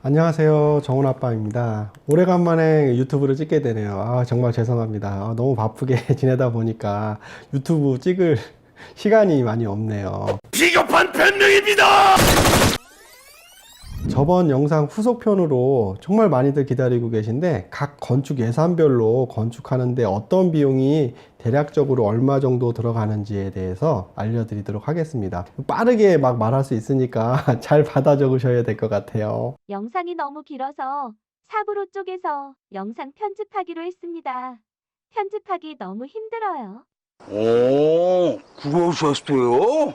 안녕하세요, 정훈 아빠입니다. 오래간만에 유튜브를 찍게 되네요. 정말 죄송합니다. 너무 바쁘게 지내다 보니까 유튜브 찍을 시간이 많이 없네요. 비겁한 변명입니다. 저번 영상 후속편으로 정말 많이들 기다리고 계신데, 각 건축 예산별로 건축하는데 어떤 비용이 대략적으로 얼마 정도 들어가는지에 대해서 알려드리도록 하겠습니다. 빠르게 막 말할 수 있으니까 잘 받아 적으셔야 될 것 같아요. 영상이 너무 길어서 삽으로 쪼개서 영상 편집하기로 했습니다. 편집하기 너무 힘들어요. 오, 그러셨어요?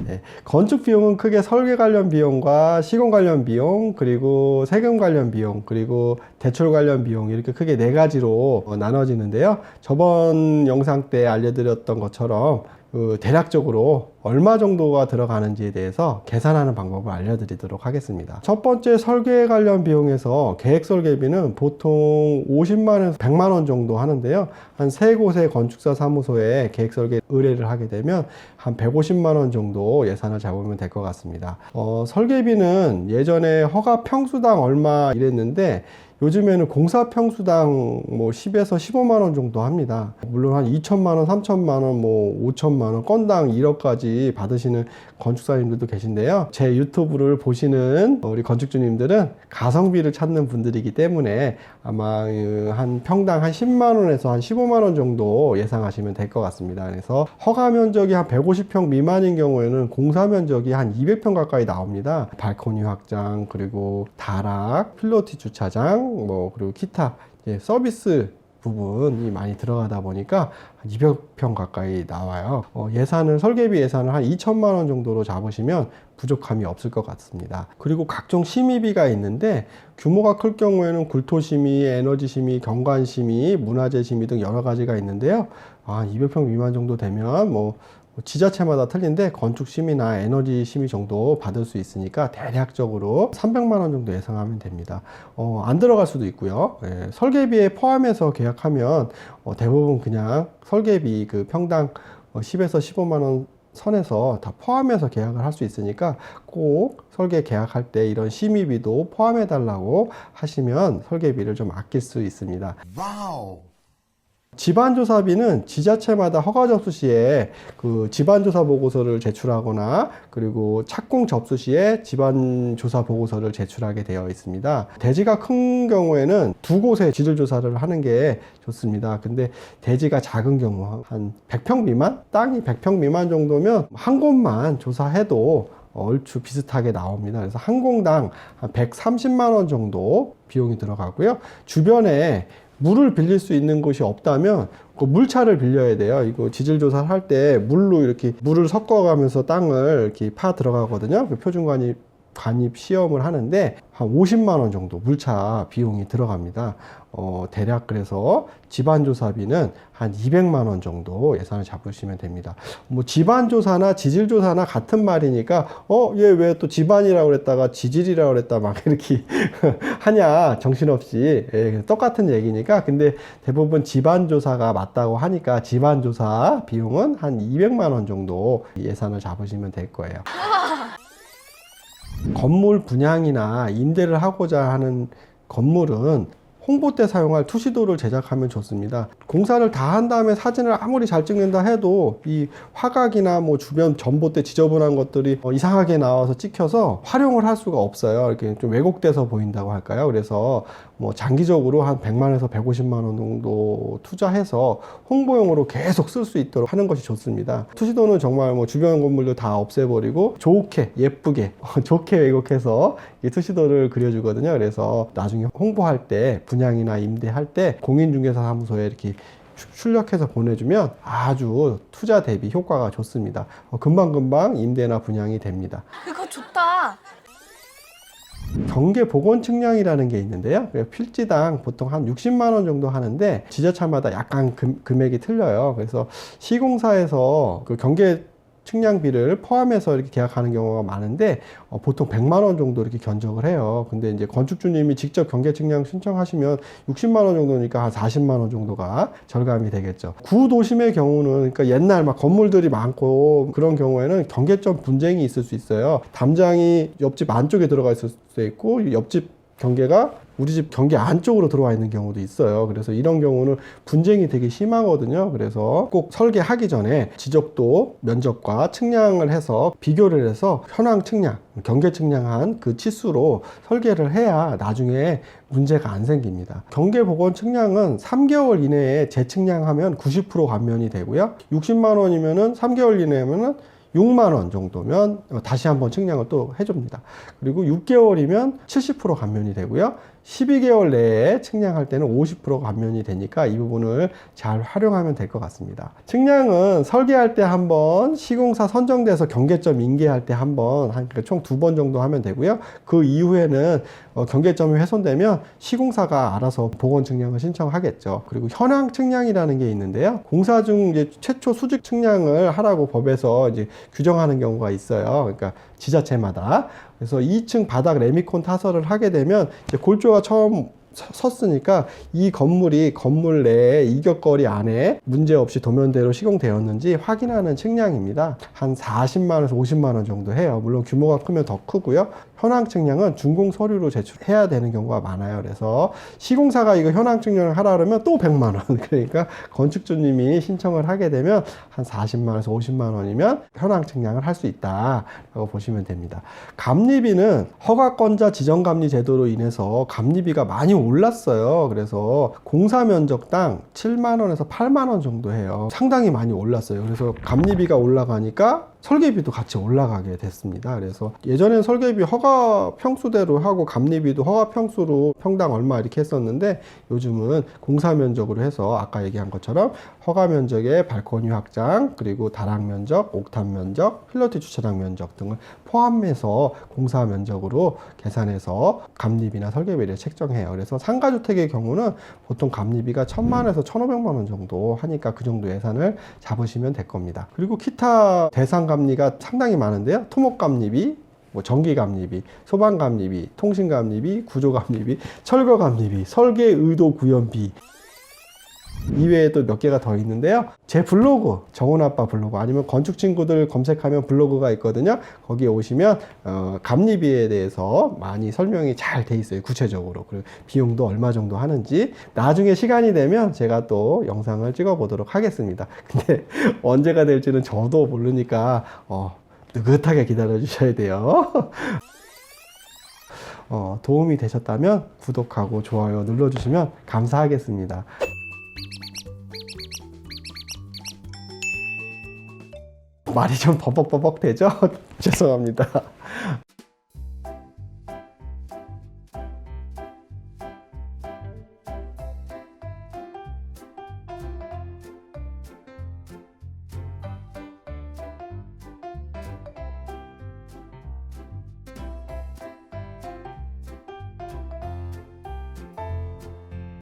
네, 건축 비용은 크게 설계 관련 비용과 시공 관련 비용, 그리고 세금 관련 비용, 그리고 대출 관련 비용, 이렇게 크게 네 가지로 나눠지는데요. 저번 영상 때 알려드렸던 것처럼 대략적으로 얼마 정도가 들어가는지에 대해서 계산하는 방법을 알려드리도록 하겠습니다. 첫 번째, 설계 관련 비용에서 계획 설계비는 보통 50만원에서 100만원 정도 하는데요. 한 세 곳의 건축사 사무소에 계획 설계 의뢰를 하게 되면 한 150만원 정도 예산을 잡으면 될 것 같습니다. 설계비는 예전에 허가 평수당 얼마 이랬는데, 요즘에는 공사 평수당 뭐 10에서 15만원 정도 합니다. 물론 한 2천만원, 3천만원, 뭐 5천만원, 건당 1억까지 받으시는 건축사님들도 계신데요. 제 유튜브를 보시는 우리 건축주님들은 가성비를 찾는 분들이기 때문에 아마 한 평당 한 10만원에서 한 15만원 정도 예상하시면 될 것 같습니다. 그래서 허가 면적이 한 150평 미만인 경우에는 공사 면적이 한 200평 가까이 나옵니다. 발코니 확장, 그리고 다락, 필로티 주차장, 그리고 기타 서비스 부분이 많이 들어가다 보니까 한 200평 가까이 나와요. 설계비 예산을 한 2천만 원 정도로 잡으시면 부족함이 없을 것 같습니다. 그리고 각종 심의비가 있는데, 규모가 클 경우에는 굴토심의, 에너지심의, 경관심의, 문화재심의 등 여러 가지가 있는데요. 200평 미만 정도 되면 지자체마다 틀린데 건축 심의나 에너지 심의 정도 받을 수 있으니까 대략적으로 300만 원 정도 예상하면 됩니다. 안 들어갈 수도 있고요. 설계비에 포함해서 계약하면 대부분 그냥 설계비 그 평당 10에서 15만 원 선에서 다 포함해서 계약을 할 수 있으니까 꼭 설계 계약할 때 이런 심의비도 포함해 달라고 하시면 설계비를 좀 아낄 수 있습니다. 와우. 지반조사비는 지자체마다 허가 접수 시에 그 지반조사 보고서를 제출하거나, 그리고 착공 접수 시에 지반조사 보고서를 제출하게 되어 있습니다. 대지가 큰 경우에는 두 곳에 지질조사를 하는 게 좋습니다. 근데 대지가 작은 경우 한 100평 미만? 땅이 100평 미만 정도면 한 곳만 조사해도 얼추 비슷하게 나옵니다. 그래서 한 공당 한 130만 원 정도 비용이 들어가고요. 주변에 물을 빌릴 수 있는 곳이 없다면 그 물차를 빌려야 돼요. 이거 지질 조사를 할 때 물로 이렇게 물을 섞어가면서 땅을 이렇게 파 들어가거든요. 그 관입 시험을 하는데 한 50만 원 정도 물차 비용이 들어갑니다. 대략 그래서 지반조사비는 한 200만 원 정도 예산을 잡으시면 됩니다. 지반조사나 지질조사나 같은 말이니까 얘 왜 또 지반이라고 그랬다가 지질이라고 그랬다 막 이렇게 하냐, 정신없이. 똑같은 얘기니까. 근데 대부분 지반조사가 맞다고 하니까 지반조사 비용은 한 200만 원 정도 예산을 잡으시면 될 거예요. 건물 분양이나 임대를 하고자 하는 건물은 홍보 때 사용할 투시도를 제작하면 좋습니다. 공사를 다 한 다음에 사진을 아무리 잘 찍는다 해도 이 화각이나 주변 전봇대 지저분한 것들이 이상하게 나와서 찍혀서 활용을 할 수가 없어요. 이렇게 좀 왜곡돼서 보인다고 할까요? 그래서 장기적으로 한 100만에서 150만 원 정도 투자해서 홍보용으로 계속 쓸 수 있도록 하는 것이 좋습니다. 투시도는 정말 주변 건물도 다 없애버리고 좋게, 예쁘게, 좋게 왜곡해서 이 투시도를 그려주거든요. 그래서 나중에 홍보할 때, 분양이나 임대할 때 공인중개사 사무소에 이렇게 출력해서 보내주면 아주 투자 대비 효과가 좋습니다. 금방금방 임대나 분양이 됩니다. 그거 좋다. 경계 복원 측량이라는 게 있는데요. 필지당 보통 한 60만 원 정도 하는데 지자체마다 약간 금액이 틀려요. 그래서 시공사에서 그 경계 측량비를 포함해서 이렇게 계약하는 경우가 많은데 보통 100만 원 정도 이렇게 견적을 해요. 근데 이제 건축주님이 직접 경계 측량 신청하시면 60만 원 정도니까 한 40만 원 정도가 절감이 되겠죠. 구도심의 경우는 그러니까 옛날 막 건물들이 많고 그런 경우에는 경계점 분쟁이 있을 수 있어요. 담장이 옆집 안쪽에 들어가 있을 수도 있고 옆집 경계가 우리 집 경계 안쪽으로 들어와 있는 경우도 있어요. 그래서 이런 경우는 분쟁이 되게 심하거든요. 그래서 꼭 설계하기 전에 지적도 면적과 측량을 해서 비교를 해서 현황 측량, 경계 측량한 그 치수로 설계를 해야 나중에 문제가 안 생깁니다. 경계 복원 측량은 3개월 이내에 재측량하면 90% 감면이 되고요. 60만 원이면은 3개월 이내면은 6만 원 정도면 다시 한번 측량을 또 해줍니다. 그리고 6개월이면 70% 감면이 되고요. 12개월 내에 측량할 때는 50% 감면이 되니까 이 부분을 잘 활용하면 될 것 같습니다. 측량은 설계할 때 한 번, 시공사 선정돼서 경계점 인계할 때 한 번, 총 2번 정도 하면 되고요. 그 이후에는 경계점이 훼손되면 시공사가 알아서 복원 측량을 신청하겠죠. 그리고 현황 측량이라는 게 있는데요. 공사 중 이제 최초 수직 측량을 하라고 법에서 이제 규정하는 경우가 있어요. 그러니까 지자체마다. 그래서 2층 바닥 레미콘 타설을 하게 되면 이제 골조가 처음 섰으니까 이 건물이 건물 내에 이격거리 안에 문제없이 도면대로 시공되었는지 확인하는 측량입니다. 한 40만 원에서 50만 원 정도 해요. 물론 규모가 크면 더 크고요. 현황 측량은 준공 서류로 제출해야 되는 경우가 많아요. 그래서 시공사가 이거 현황 측량을 하라 그러면 또 100만 원. 그러니까 건축주님이 신청을 하게 되면 한 40만 원에서 50만 원이면 현황 측량을 할 수 있다라고 보시면 됩니다. 감리비는 허가권자 지정감리 제도로 인해서 감리비가 많이 올랐어요. 그래서 공사 면적당 7만 원에서 8만 원 정도 해요. 상당히 많이 올랐어요. 그래서 감리비가 올라가니까 설계비도 같이 올라가게 됐습니다. 그래서 예전엔 설계비 허가 평수대로 하고 감리비도 허가 평수로 평당 얼마 이렇게 했었는데 요즘은 공사 면적으로 해서 아까 얘기한 것처럼 허가 면적에 발코니 확장, 그리고 다락 면적, 옥탑 면적, 필로티 주차장 면적 등을 포함해서 공사 면적으로 계산해서 감리비나 설계비를 책정해요. 그래서 상가주택의 경우는 보통 감리비가 1,000만 원에서 1,500만 원 정도 하니까 그 정도 예산을 잡으시면 될 겁니다. 그리고 기타 대상 감리가 상당히 많은데요. 토목감리비, 전기감리비, 소방감리비, 통신감리비, 구조감리비, 철거감리비, 설계의도구현비 이외에 또 몇 개가 더 있는데요. 제 블로그, 정훈아빠 블로그 아니면 건축친구들 검색하면 블로그가 있거든요. 거기에 오시면 감리비에 대해서 많이 설명이 잘 돼 있어요. 구체적으로. 그리고 비용도 얼마 정도 하는지 나중에 시간이 되면 제가 또 영상을 찍어 보도록 하겠습니다. 근데 언제가 될지는 저도 모르니까 느긋하게 기다려 주셔야 돼요. 도움이 되셨다면 구독하고 좋아요 눌러주시면 감사하겠습니다. 말이 좀 버벅버벅 되죠? 죄송합니다.